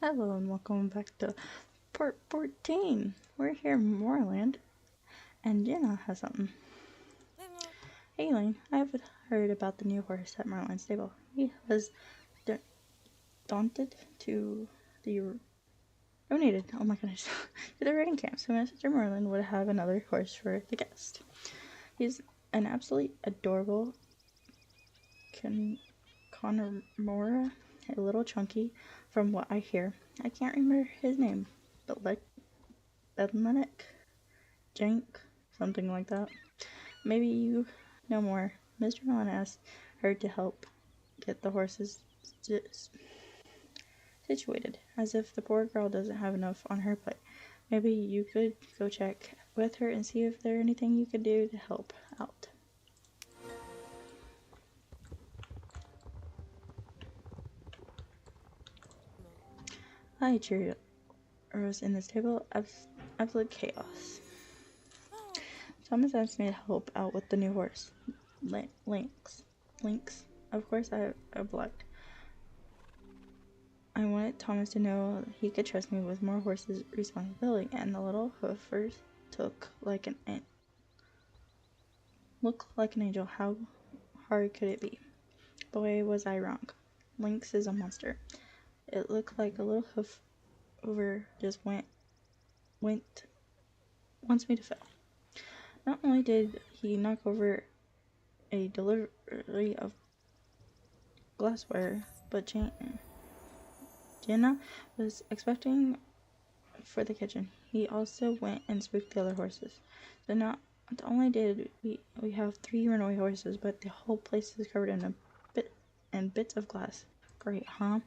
Hello and welcome back to part 14. We're here in Moorland, and Jenna has something. Hey Elaine, I've heard about the new horse at Merlin's stable. He was daunted to the donated, oh my goodness, to the riding camp, so Mr. Merlin would have another horse for the guest. He's an absolutely adorable Connemara, a little chunky from what I hear. I can't remember his name, but Bedlenic? Jank? Something like that. Maybe you know more. Mr. Mellon asked her to help get the horses situated, as if the poor girl doesn't have enough on her plate. Maybe you could go check with her and see if there's anything you could do to help out. Hi, Cheerios in this table. Absolute chaos. Thomas asked me to help out with the new horse. Links. Of course, I obliged. I wanted Thomas to know he could trust me with more horses' responsibility, and the little hoofers looked like an angel. How hard could it be? Boy, was I wrong. Lynx is a monster. It looked like a little hoof over just wants me to fail. Not only did he knock over a delivery of glassware, but Jenna was expecting for the kitchen. He also went and spooked the other horses. So not only did we have 3 runaway horses, but the whole place is covered in bits of glass. Great, huh?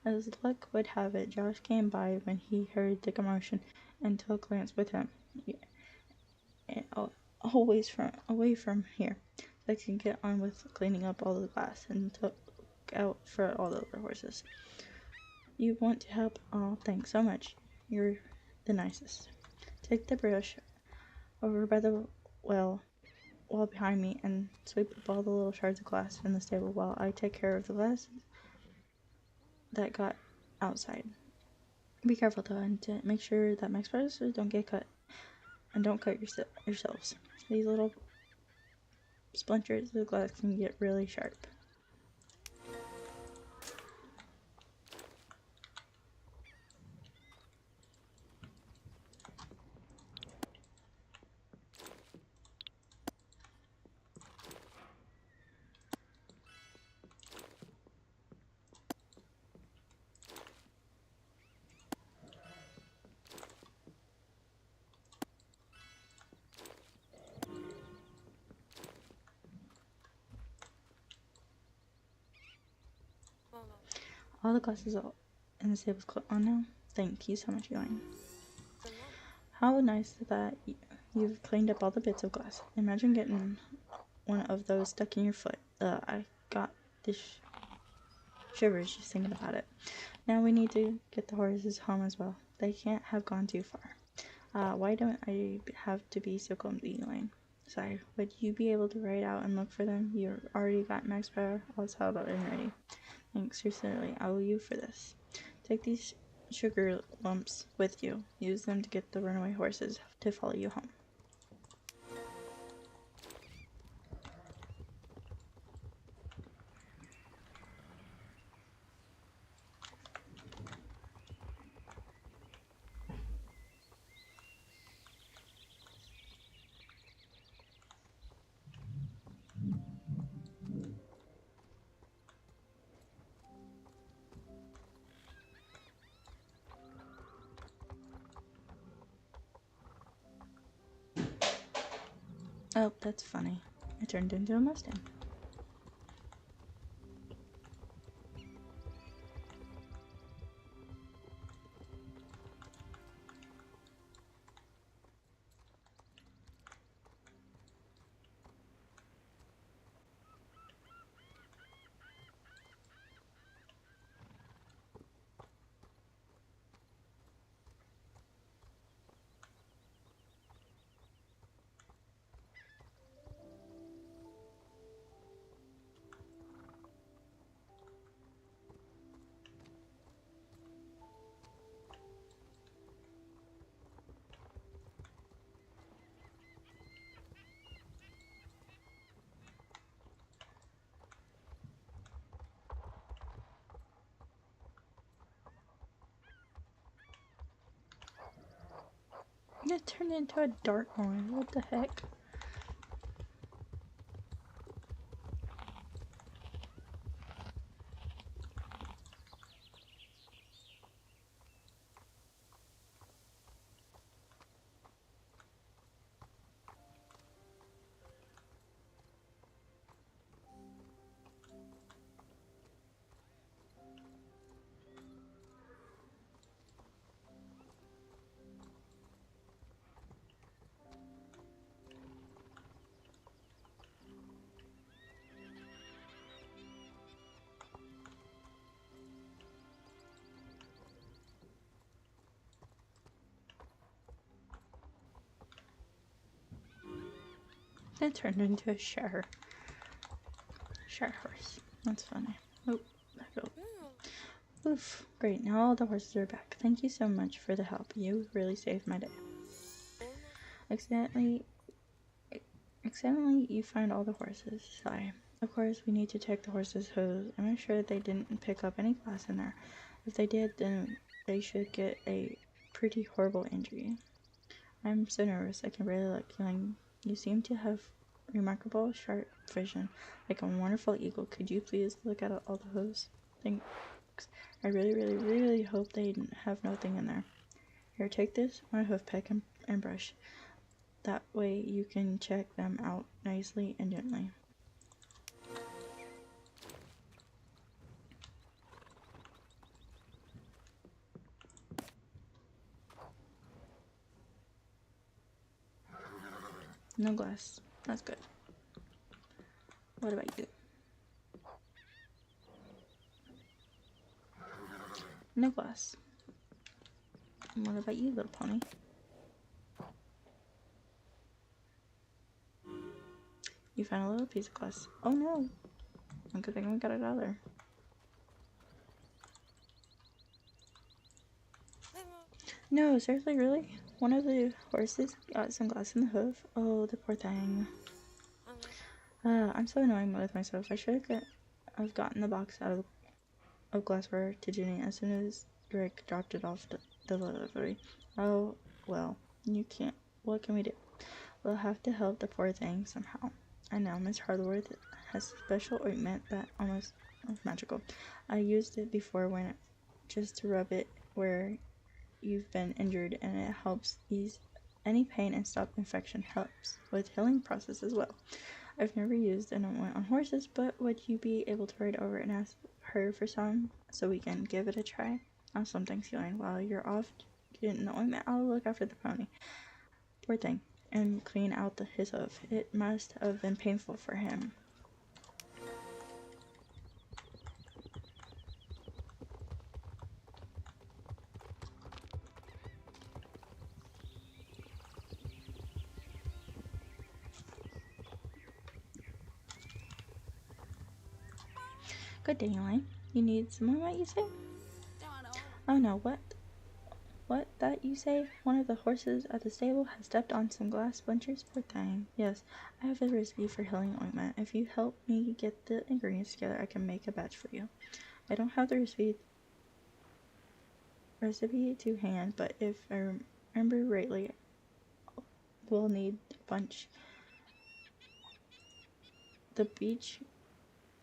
As luck would have it, Josh came by when he heard the commotion and took Lance with him. Away from here, so I can get on with cleaning up all the glass and took out for all the other horses. You want to help? Oh, thanks so much. You're the nicest. Take the brush over by the wall behind me and sweep up all the little shards of glass in the stable while I take care of the glass that got outside. Be careful though, and to make sure that Max Brothers don't get cut, and don't cut yourselves. These little splinters of glass can get really sharp. All the glasses in the table's on now. Thank you so much, Elaine. How nice that you've cleaned up all the bits of glass. Imagine getting one of those stuck in your foot. I got the shivers just thinking about it. Now we need to get the horses home as well. They can't have gone too far. Why don't I have to be so clumsy, Elaine? Sorry, would you be able to ride out and look for them? You already got Max Power all settled and ready. Thanks, sincerely. I owe you for this. Take these sugar lumps with you. Use them to get the runaway horses to follow you home. Oh, that's funny. I turned into a Mustang. It turned into a dark one. What the heck? It turned into a share horse. That's funny. Oh, back up. Oof. Great, now all the horses are back. Thank you so much for the help. You really saved my day. Accidentally, you find all the horses. Sigh. Of course, we need to check the horses' hooves and make sure they didn't pick up any glass in there. If they did, then they should get a pretty horrible injury. I'm so nervous, I can barely look. You seem to have remarkable sharp vision, like a wonderful eagle. Could you please look at all the hooves? Thanks. I really hope they have nothing in there. Here, take this, my hoof pick and brush. That way you can check them out nicely and gently. No glass. That's good. What about you? No glass. And what about you, little pony? You found a little piece of glass. Oh no! Good thing we got it out of there. No, seriously, really? One of the horses got some glass in the hoof? Oh, the poor thing. I'm so annoying with myself. I should have gotten the box out of glassware to Ginny as soon as Rick dropped it off the delivery. Oh, well, you can't. What can we do? We'll have to help the poor thing somehow. I know Miss Hardworth has a special ointment that almost magical. I used it before just to rub it where you've been injured, and it helps ease any pain and stop infection. Helps with healing process as well. I've never used an ointment on horses, but would you be able to ride over and ask her for some so we can give it a try? Awesome, thanks, Elaine. While you're off getting the ointment, I'll look after the pony. Poor thing. And clean out his hoof. It must have been painful for him. Good day, Elaine. You need some more, what you say? Oh no, what? What, that you say? One of the horses at the stable has stepped on some glass splinters? Poor thing. Yes, I have a recipe for healing ointment. If you help me get the ingredients together, I can make a batch for you. I don't have the recipe to hand, but if I remember rightly, we'll need a bunch. The beech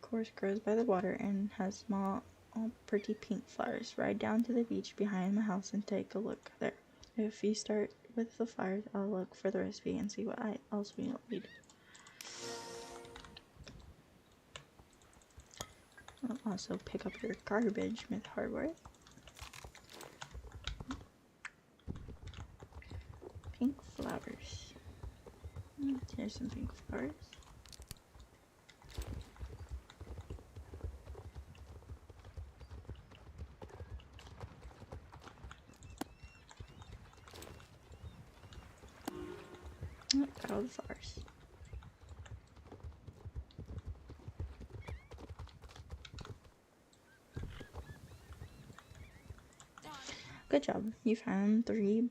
course grows by the water and has small, pretty pink flowers. Ride down to the beach behind my house and take a look there. If you start with the flowers, I'll look for the recipe and see what else we need. I'll also pick up your garbage, Miss Hardworth. Pink flowers. Here's some pink flowers. Got all the flowers. Good job. You found 3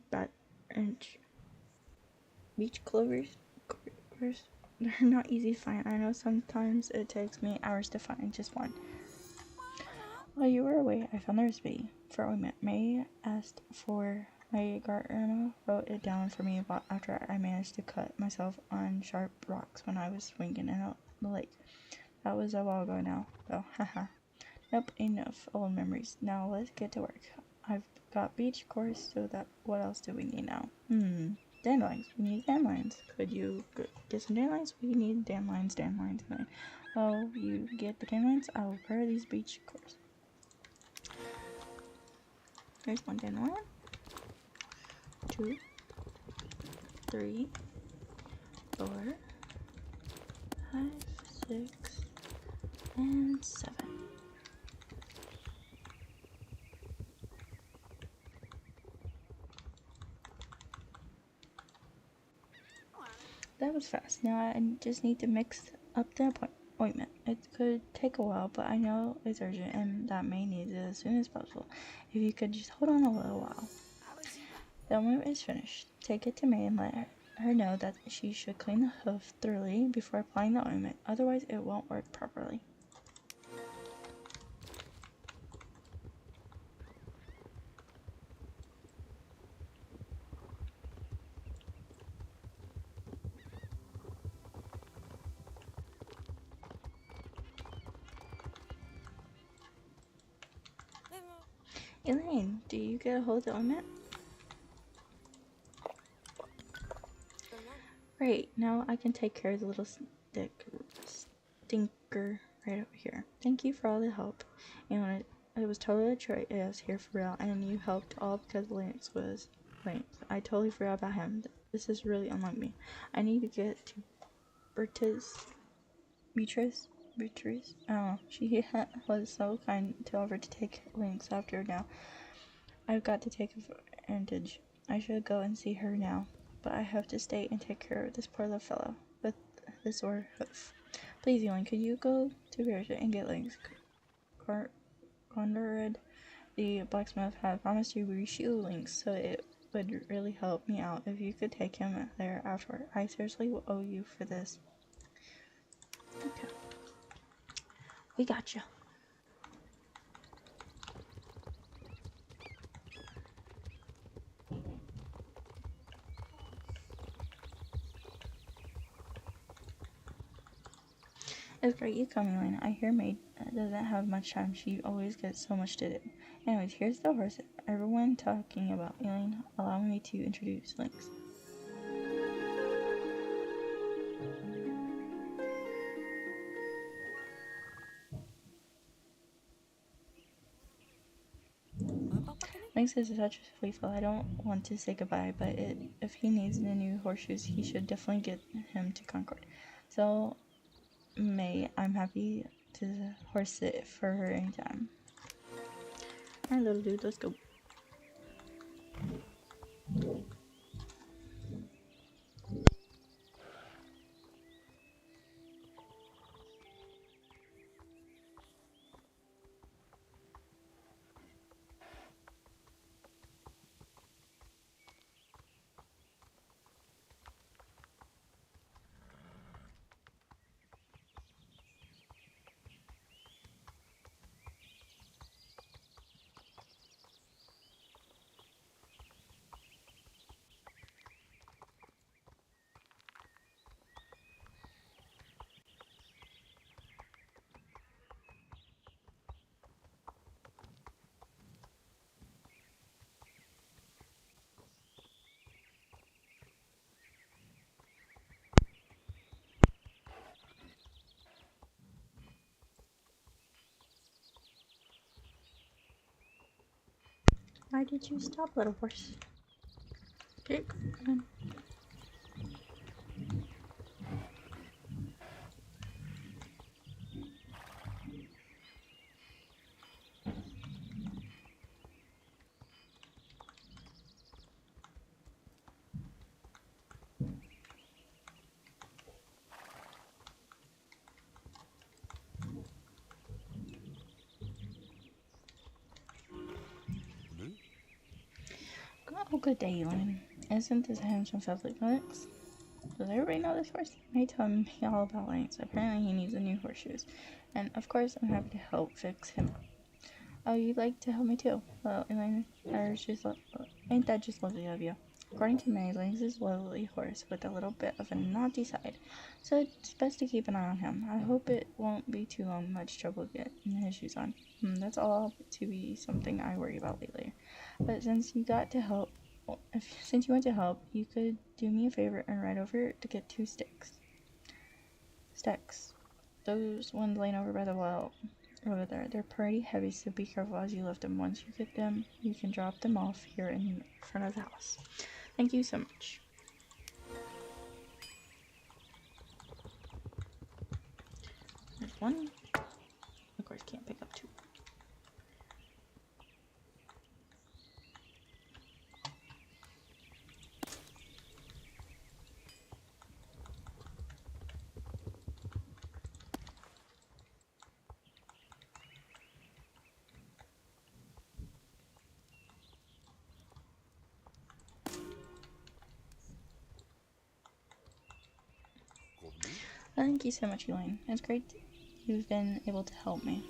beech clovers. They're not easy to find. I know sometimes it takes me hours to find just one. While you were away, I found the recipe for ointment. May asked for My gardener wrote it down for me after I managed to cut myself on sharp rocks when I was swinging in the lake. That was a while ago now, though. Haha. Nope, enough old memories. Now let's get to work. I've got beach course, so that what else do we need now? Dandelions. We need dandelions. Could you get some dandelions? We need dandelions. Oh, you get the dandelions? I'll prepare these beach course. Here's one dandelion. 2, 3, 4, 5, 6, and 7. That was fast. Now I just need to mix up the ointment. It could take a while, but I know it's urgent and that may need it as soon as possible. If you could just hold on a little while. The ointment is finished. Take it to May and let her know that she should clean the hoof thoroughly before applying the ointment, otherwise it won't work properly. Elaine, do you get a hold of the ointment? Great, now I can take care of the little stinker right over here. Thank you for all the help. And it was totally a choice here for real, and you helped all because Lance was Lance. I totally forgot about him. This is really unlike me. I need to get to Beatrice. I don't know. She was so kind to offer to take Lynx after now. I've got to take advantage. I should go and see her now, but I have to stay and take care of this poor little fellow with the sore hoof. Please, Elaine, could you go to Beatrice and get Lynx? Conrad, the blacksmith, had promised to reshoe Lynx, so it would really help me out if you could take him there afterward. I seriously will owe you for this. Okay. We got you. It's great you coming, Elaine. I hear Maid doesn't have much time. She always gets so much to do. Anyways, here's the horse everyone talking about. Elaine, allow me to introduce Lynx. Lynx is such a sweet fellow. I don't want to say goodbye, but if he needs the new horseshoes, he should definitely get him to Concord. So, May, I'm happy to horse sit for her anytime. Alright, little dude, let's go. Why did you stop, little horse? Okay, come on. Oh, good day, Elaine. Isn't this a handsome feathered Lynx? Does everybody know this horse? May told me all about Lynx. Apparently he needs a new horseshoes. And of course I'm happy to help fix him up. Oh, you'd like to help me too? Well, Elaine, there's just Ain't that just lovely of you? According to May, Lynx is a lovely horse with a little bit of a naughty side, so it's best to keep an eye on him. I hope it won't be too much trouble getting his shoes on. That's all to be something I worry about lately. But since you got to help, since you went to help, you could do me a favor and ride over to get 2 sticks. Stacks. Those ones laying over by the well over there. They're pretty heavy, so be careful as you lift them. Once you get them, you can drop them off here in front of the house. Thank you so much. There's one. Of course, can't pick up 2. Thank you so much, Elaine. It's great you've been able to help me.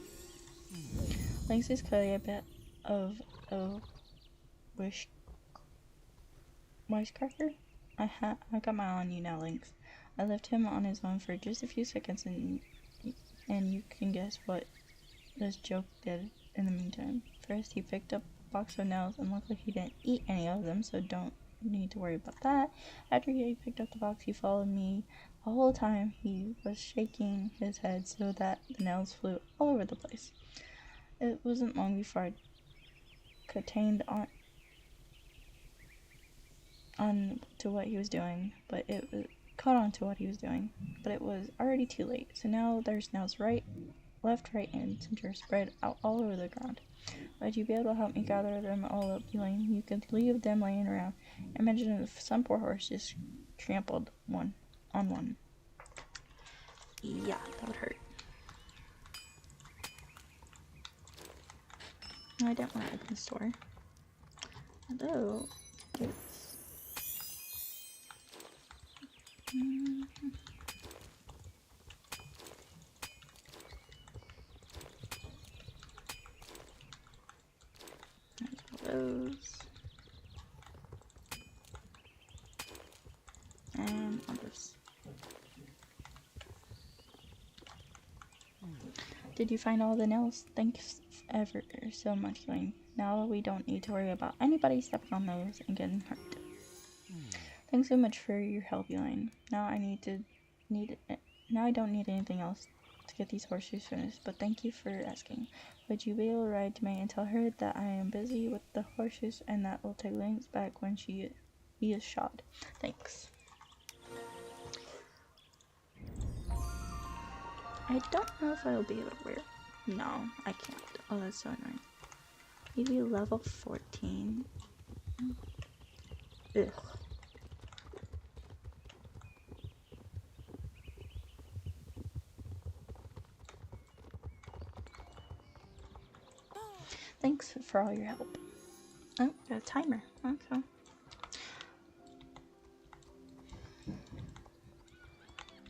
Lynx is clearly a bit of a wisecracker. I got my eye on you now, Lynx. I left him on his own for just a few seconds, and you can guess what this joke did in the meantime. First, he picked up a box of nails, and luckily he didn't eat any of them, so don't need to worry about that. After he picked up the box, he followed me the whole time. He was shaking his head so that the nails flew all over the place. It wasn't long before I catained on to what he was doing, but it was caught on to what he was doing, but it was already too late. So now there's nails left, right, and center spread out all over the ground. Would you be able to help me gather them all up, Elaine? You could leave them laying around. Imagine if some poor horse just trampled one on one. Yeah, that would hurt. I don't want to open the store. Hello. Gates. Those. And others. Did you find all the nails? Thanks ever so much, Elaine. Now we don't need to worry about anybody stepping on those and getting hurt. Thanks so much for your help, Elaine. Now I don't need anything else to get these horseshoes finished, but thank you for asking. Would you be able to ride to May and tell her that I am busy with the horseshoes and that will take Lynx back when he is shod? Thanks. I don't know if I'll be able to wear it. No, I can't. Oh, that's so annoying. Maybe level 14. Ugh. Thanks for all your help. Oh, got a timer. Okay.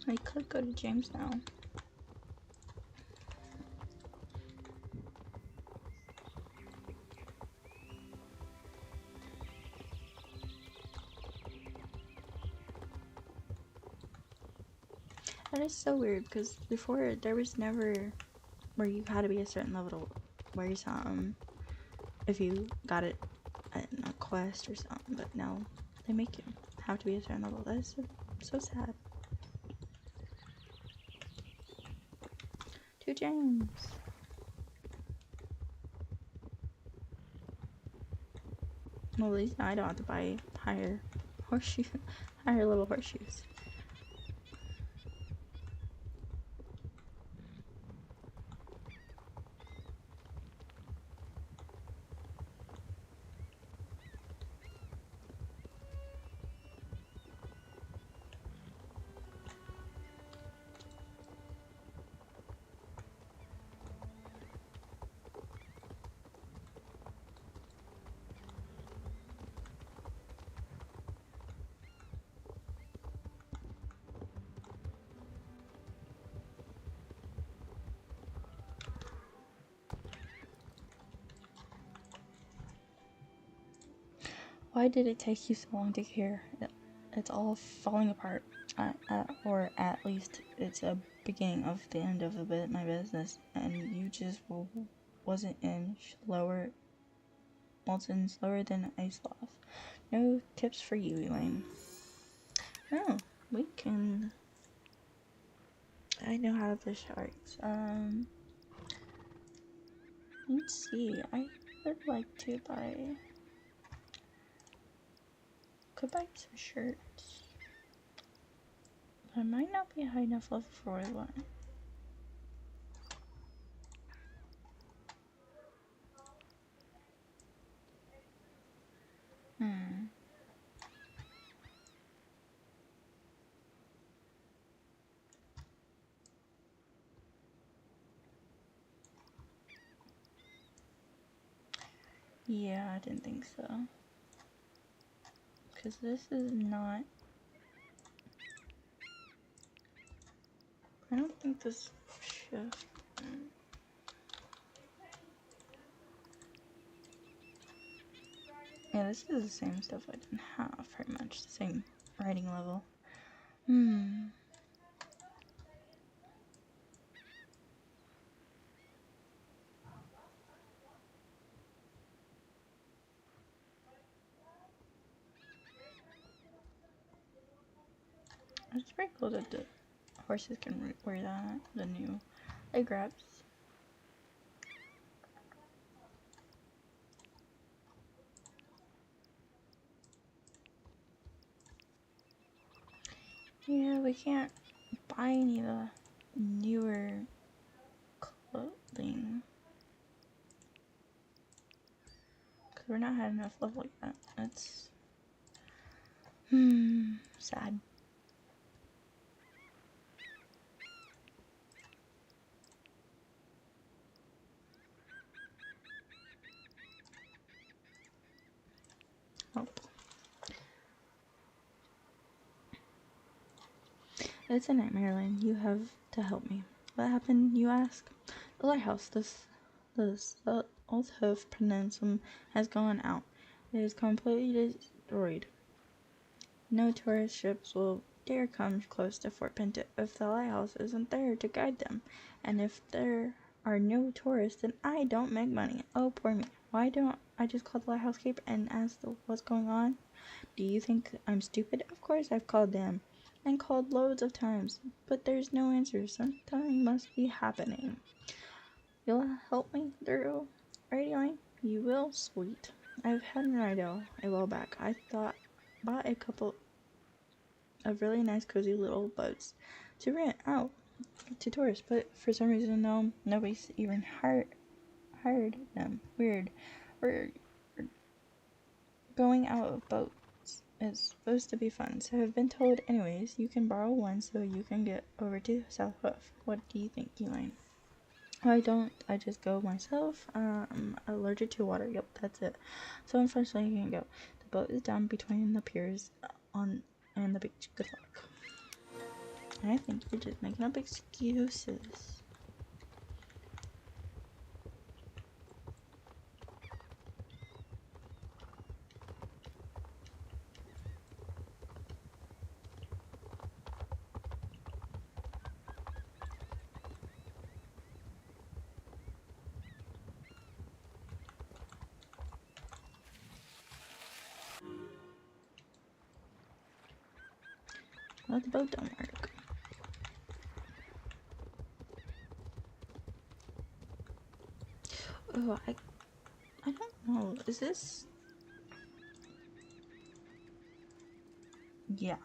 I could go to James now. That is so weird because before there was never where you had to be a certain level to wear something if you got it in a quest or something, but now they make you have to be a certain level. That is so sad. To James. Well, at least now I don't have to buy higher level horseshoes. Why did it take you so long to get here? It's all falling apart. Or at least it's a beginning of the end of my business, and you just wasn't in slower, Molten slower than a sloth. No tips for you, Elaine. Oh, we can. I know how to fish sharks. Let's see. I would like to buy. Could buy some shirts. I might not be high enough level for what I want. Yeah, I didn't think so. Because this is not. I don't think this should. Yeah, this is the same stuff I didn't have, pretty much. The same writing level. It's pretty cool that the horses can wear that. The new leg wraps. Yeah, we can't buy any of the newer clothing. Because we're not had enough level yet. That's. Sad. Oh. It's a nightmare, Lynn. You have to help me. What happened, you ask? The lighthouse, the South Hove Peninsula has gone out. It is completely destroyed. No tourist ships will dare come close to Fort Pinto if the lighthouse isn't there to guide them. And if there are no tourists, then I don't make money. Oh, poor me. Why don't I just call the lighthouse keeper and ask what's going on? Do you think I'm stupid? Of course I've called them. And called loads of times. But there's no answer. Something must be happening. You'll help me through radioing? You will? Sweet. I've had an idea a while back. I bought a couple of really nice cozy little boats to rent out to tourists, but for some reason nobody's even hired them. Weird. We're going out of boats. It's supposed to be fun, so I've been told anyways you can borrow one so you can get over to South Hoof. What do you think, Elaine? I don't. I just go myself. I'm allergic to water. Yep, that's it. So unfortunately, you can't go. The boat is down between the piers and the beach. Good luck. I think you're just making up excuses. Well, the boat don't work. Oh, I don't know. Is this? Yeah,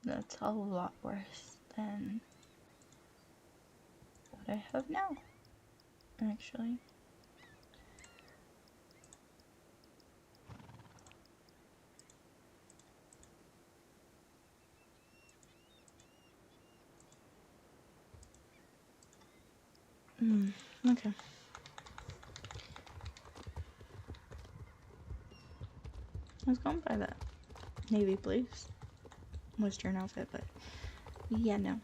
that's a lot worse than what I have now, actually. Okay. I was going by that navy blues Western outfit, but yeah, no.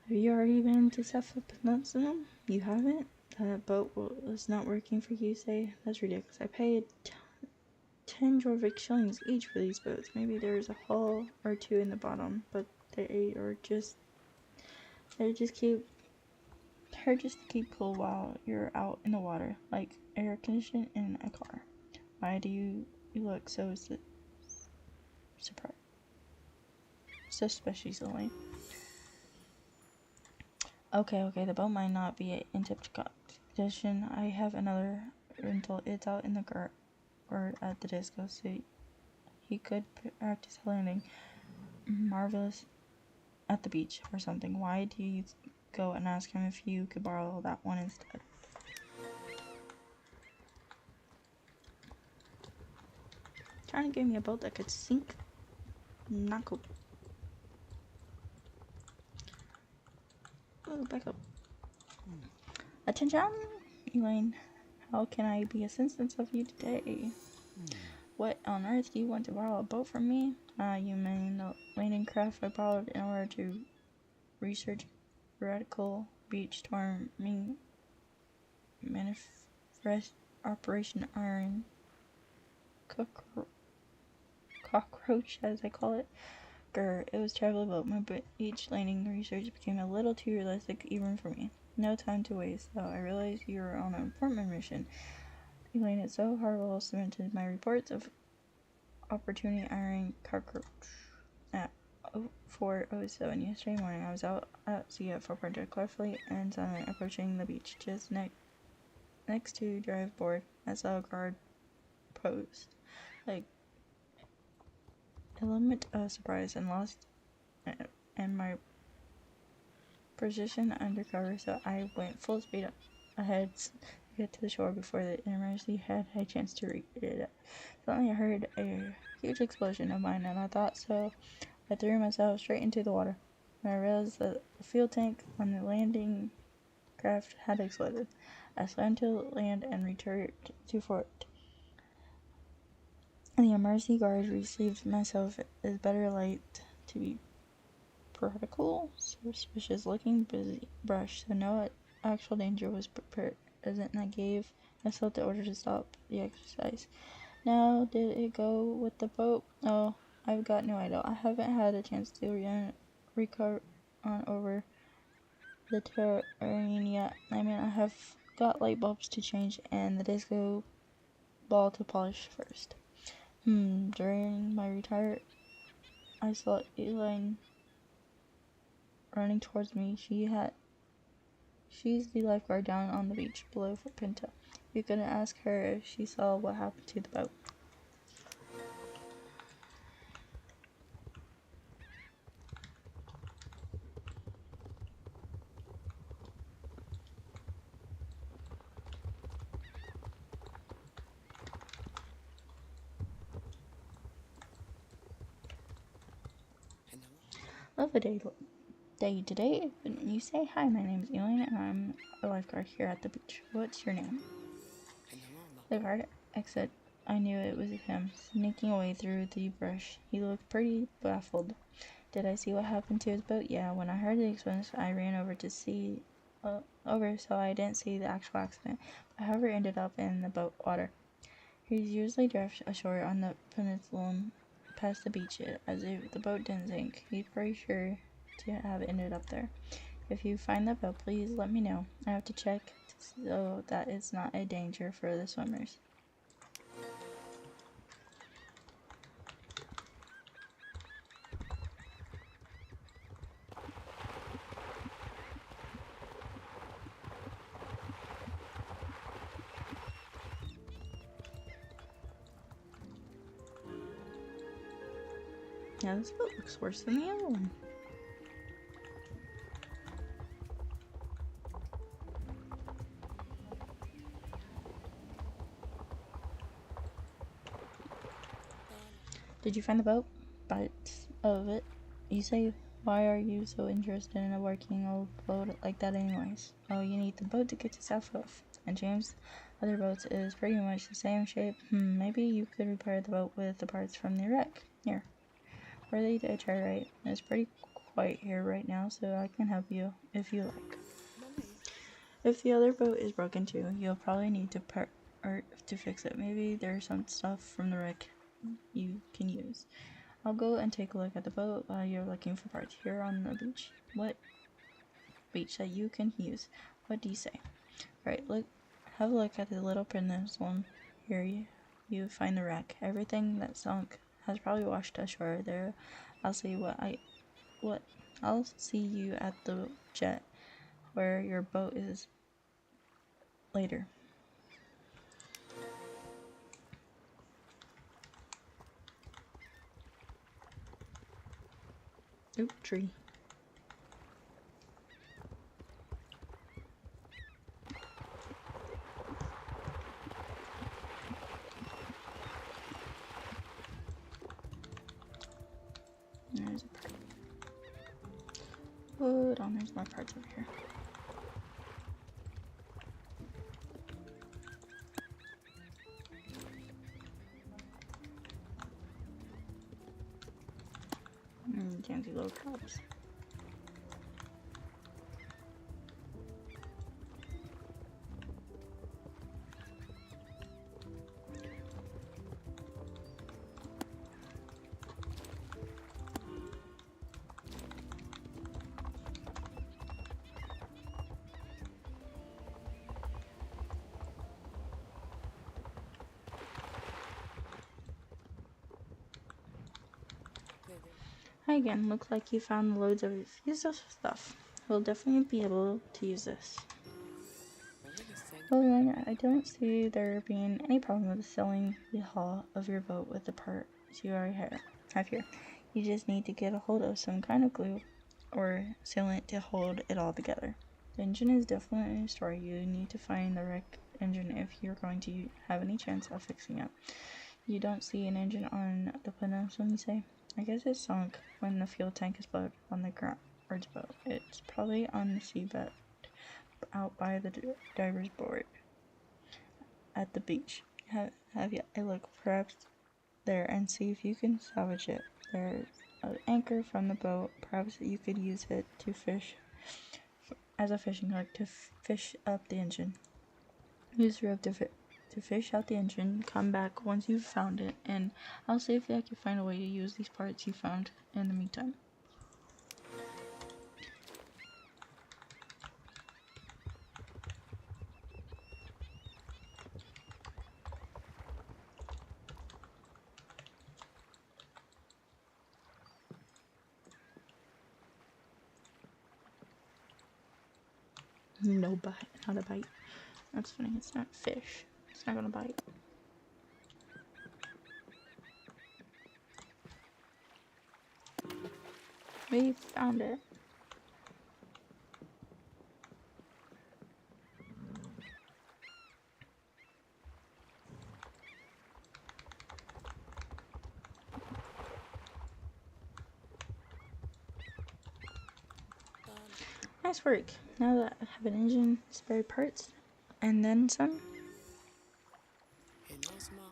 Have you already been to South Peninsula? You haven't? That boat was not working for you, say? That's ridiculous. I paid 10 Jorvik shillings each for these boats. Maybe there's a hull or two in the bottom, but they're just to keep cool while you're out in the water, like air conditioning in a car. Why do you look so surprised? Suspiciously. Okay, the boat might not be in tip-top condition. I have another rental. It's out in the guard at the disco, so he could practice landing marvelous at the beach or something. Why do you go and ask him if you could borrow that one instead? Trying to give me a boat that could sink? Not cool. Oh, back up. Attention, Elaine. How can I be a assistance of you today? What on earth do you want to borrow a boat from me? You mean the landing craft I borrowed in order to research radical beach storming manifest Operation Iron Cockroach, as I call it. Grr, it was terrible about my beach landing research became a little too realistic even for me. No time to waste, though. I realized you were on an important mission. Elaine, it's so horrible cemented my reports of Opportunity Iron Cockroach at 4:07 yesterday morning. I was out at sea at 4:00 carefully and silently approaching the beach. Just next to drive board, I saw a guard post. Like, element of surprise and lost and my position undercover, so I went full speed ahead to get to the shore before the emergency had a chance to read it. Suddenly I heard a huge explosion of mine, and I thought so. I threw myself straight into the water. When I realized that the fuel tank on the landing craft had exploded, I swam to land and returned to fort. The emergency guard received myself as better light to be practical, suspicious looking, busy brush, so no actual danger was present, and I gave myself the order to stop the exercise. Now, did it go with the boat? Oh, I've got no idea. I haven't had a chance to recover on over the terrain yet. I mean, I have got light bulbs to change and the disco ball to polish first. During my retire, I saw Elaine running towards me. She's the lifeguard down on the beach below for Pinta. You couldn't ask her if she saw what happened to the boat. Lovely day today. You say, hi, my name is Elaine, and I'm a lifeguard here at the beach. What's your name? The guard exit. I knew it was him, sneaking away through the brush. He looked pretty baffled. Did I see what happened to his boat? Yeah, when I heard the explosion, I ran over to see so I didn't see the actual accident. But however, ended up in the boat water. He's usually drifted ashore on the peninsula past the beach as if the boat didn't sink. He's pretty sure to have ended up there. If you find the boat, please let me know. I have to check so that it's not a danger for the swimmers. Yeah, this boat looks worse than the other one. Did you find the boat? Bites of it. You say, why are you so interested in a working old boat like that anyways? Oh, you need the boat to get to South Hoof. And James' other boats is pretty much the same shape. Maybe you could repair the boat with the parts from the wreck. Here. Worthy to try right. It's pretty quiet here right now, so I can help you if you like. If the other boat is broken too, you'll probably need to part or to fix it. Maybe there's some stuff from the wreck you can use. I'll go and take a look at the boat while you're looking for parts here on the beach. What beach that you can use? What do you say? Right, look, have a look at the little peninsula. Here you find the wreck. Everything that sunk has probably washed ashore there. I'll see I'll see you at the jet where your boat is later. Oop, tree. There's a part. Hold on, there's more parts over here. Can't see little crabs. Hi again, looks like you found loads of useless stuff. We'll definitely be able to use this. Well, I don't see there being any problem with selling the hull of your boat with the parts you already have here. You just need to get a hold of some kind of glue or sealant to hold it all together. The engine is definitely a story. You need to find the wrecked engine if you're going to have any chance of fixing it. You don't see an engine on the peninsula, you say? I guess it sunk when the fuel tank exploded on the ground or the boat. It's probably on the seabed out by the diver's board at the beach. Have you a look perhaps there and see if you can salvage it. There's an anchor from the boat. Perhaps you could use it to fish as a fishing hook to fish up the engine. Use the rope to fish out the engine. Come back once you've found it, and I'll see if I can find a way to use these parts you found in the meantime. No bite, not a bite. That's funny, it's not fish. It's not gonna bite. We found it. Nice work. Now that I have an engine, spare parts, and then some,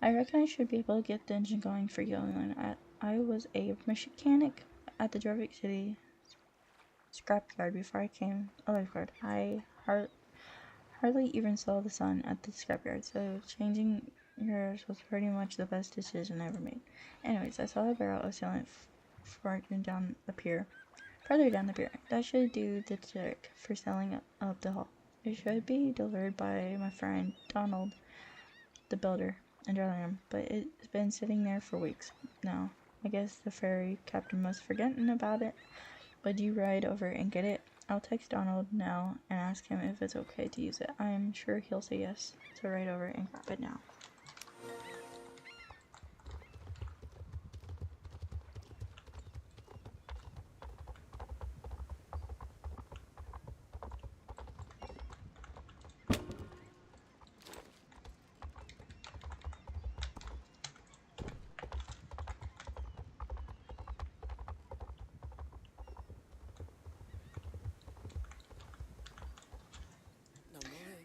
I reckon I should be able to get the engine going for you. I was a mechanic at the Jorvik City scrapyard before I came a lifeguard. I hardly even saw the sun at the scrapyard, so changing yours was pretty much the best decision I ever made. Anyways, I saw a barrel of sealant further down the pier. That should do the trick for selling up the hull. It should be delivered by my friend Donald, the builder, in Darlingham, but it's been sitting there for weeks now. I guess the ferry captain must have forgotten about it. Would you ride over and get it? I'll text Donald now and ask him if it's okay to use it. I'm sure he'll say yes, so ride over and grab it now.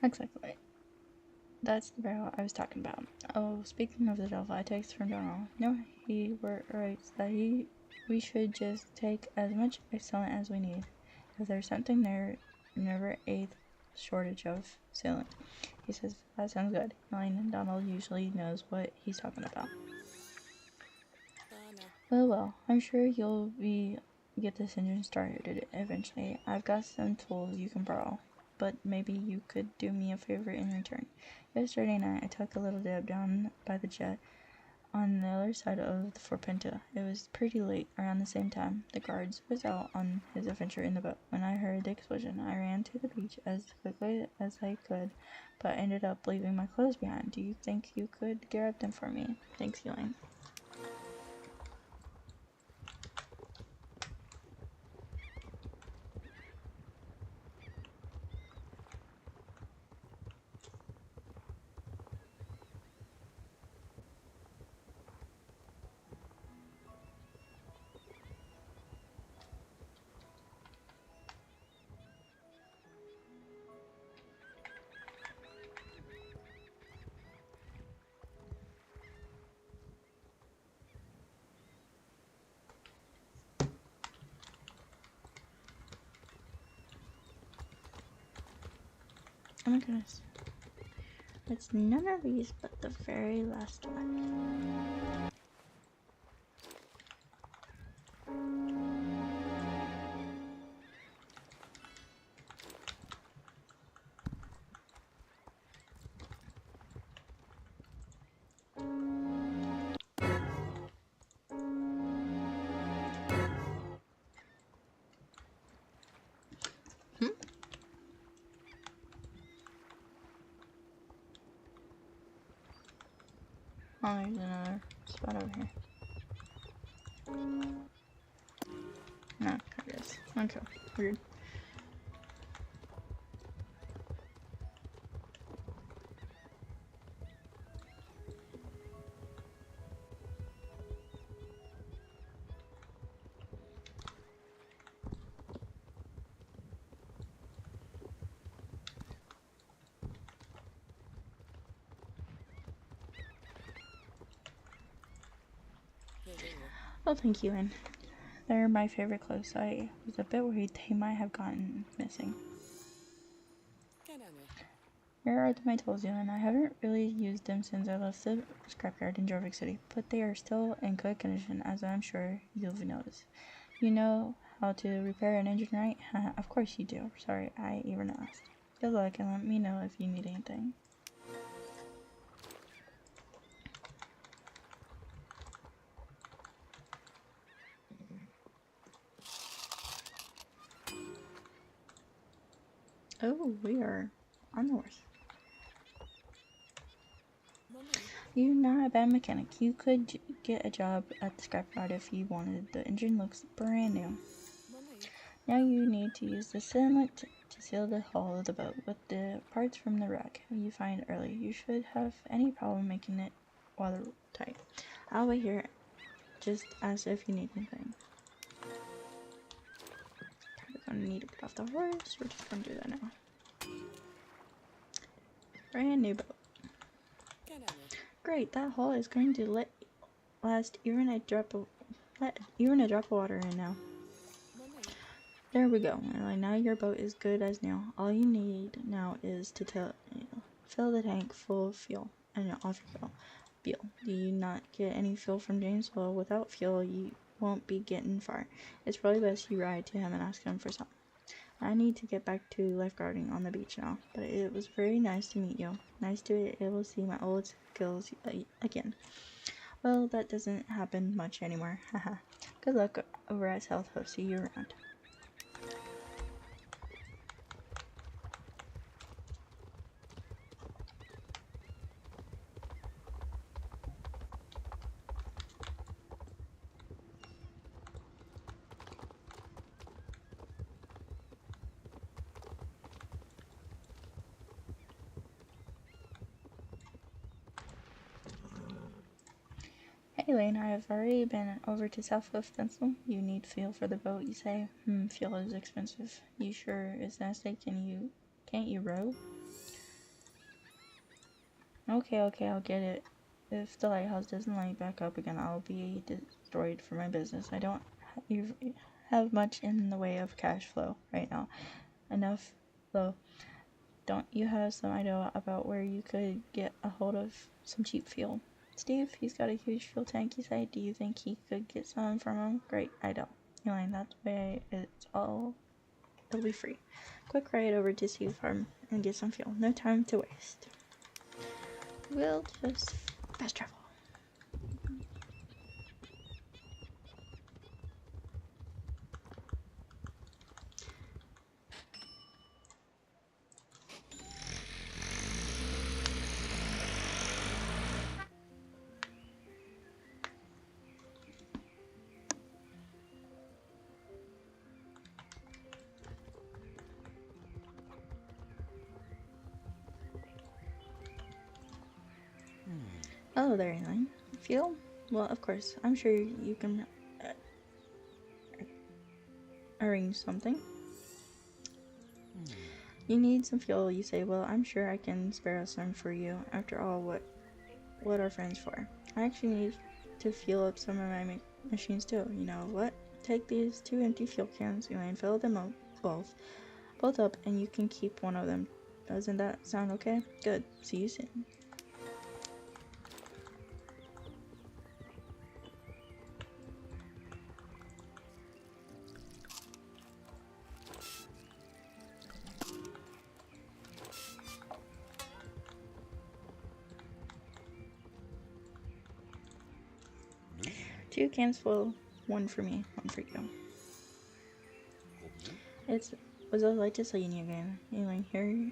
Exactly. That's the barrel I was talking about. Oh, speaking of the devil, I text from Donald. No, he writes that we should just take as much excellent as we need. If there's something there, never shortage of sailors. He says, that sounds good. Elaine and Donald usually knows what he's talking about. Well, I'm sure you'll get this engine started eventually. I've got some tools you can borrow, but maybe you could do me a favor in return. Yesterday night, I took a little dip down by the jet on the other side of the Fort Pinta. It was pretty late, around the same time the guards was out on his adventure in the boat. When I heard the explosion, I ran to the beach as quickly as I could, but ended up leaving my clothes behind. Do you think you could grab them for me? Thanks, Elaine. Oh my goodness. It's none of these but the very last one. Oh, there's another spot over here. No, I guess. Okay, weird. Oh, thank you, Anne. They're my favorite clothes. I was a bit worried they might have gotten missing. Here are my tools, and I haven't really used them since I left the scrapyard in Jorvik City, but they are still in good condition, as I'm sure you've noticed. You know how to repair an engine, right? Of course you do. Sorry, I even asked. Good luck, and let me know if you need anything. Oh, we are on the horse. You're not a bad mechanic. You could get a job at the scrapyard if you wanted. The engine looks brand new. Now you need to use the sealant to seal the hull of the boat with the parts from the wreck you find early. You should have any problem making it watertight. I'll wait here. Just ask if you need anything. Probably gonna need to get off the horse. We're just gonna do that now. Brand new boat. Great, that hull is going to last even a drop of water in now. There we go. Now your boat is good as new. All you need now is to fill the tank full of fuel and off your fuel. Do you not get any fuel from James? Well, without fuel, you won't be getting far. It's probably best you ride to him and ask him for some. I need to get back to lifeguarding on the beach now, but it was very nice to meet you. Nice to be able to see my old skills again. Well, that doesn't happen much anymore. Haha. Good luck over at South Hope. See you around. Hey Lane, I have already been over to Southwest Stencil. You need fuel for the boat, you say? Fuel is expensive. You sure it's nasty? Can't you row? Okay, I'll get it. If the lighthouse doesn't light back up again, I'll be destroyed for my business. I don't have much in the way of cash flow right now. Enough, though, don't you have some idea about where you could get a hold of some cheap fuel? Steve, he's got a huge fuel tank, he said. Do you think he could get some from him? Great, I don't. Elaine, that's way it'll be free. Quick ride over to Steve Farm and get some fuel. No time to waste. We'll just fast travel. Hello there, Elaine. Fuel? Well, of course. I'm sure you can arrange something. You need some fuel, you say. Well, I'm sure I can spare us some for you. After all, what are friends for? I actually need to fuel up some of my machines too. You know what? Take these 2 empty fuel cans, Elaine. Fill them up both up, and you can keep one of them. Doesn't that sound okay? Good. See you soon. Two cans full, one for me, one for you. It was a delight to see you again. Elaine,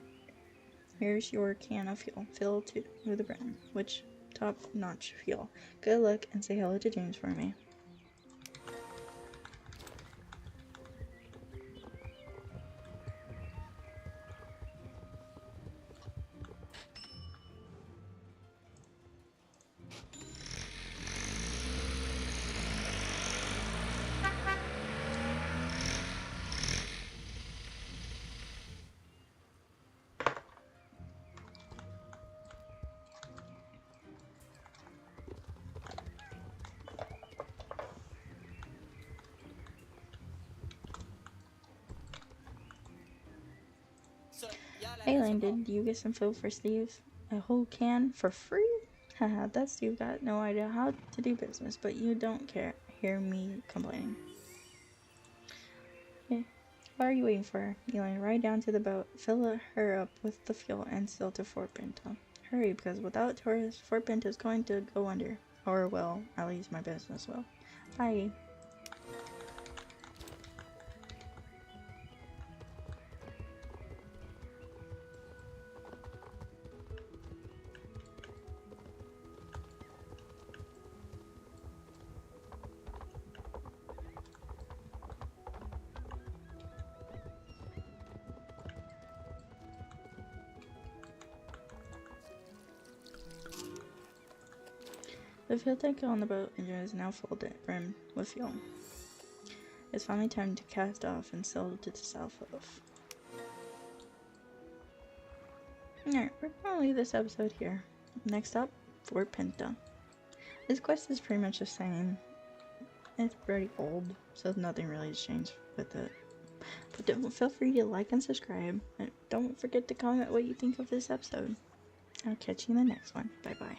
here's your can of fuel. Fill to the brim, which top-notch fuel. Good luck and say hello to James for me. Hey Lane, did you get some fuel for Steve? A whole can for free? Haha, that Steve got no idea how to do business, but you don't hear me complaining. Okay, what are you waiting for? Elaine, ride down to the boat, fill her up with the fuel, and sail to Fort Pinto. Hurry, because without tourists, Fort Pinto is going to go under. Or, well, at least my business will. Bye. The fuel tank on the boat engine is now full to brim with fuel. It's finally time to cast off and sail to the south of. Alright, we're gonna leave this episode here. Next up, Fort Pinto. This quest is pretty much the same. It's pretty old, so nothing really has changed with it. But feel free to like and subscribe. And don't forget to comment what you think of this episode. I'll catch you in the next one. Bye bye.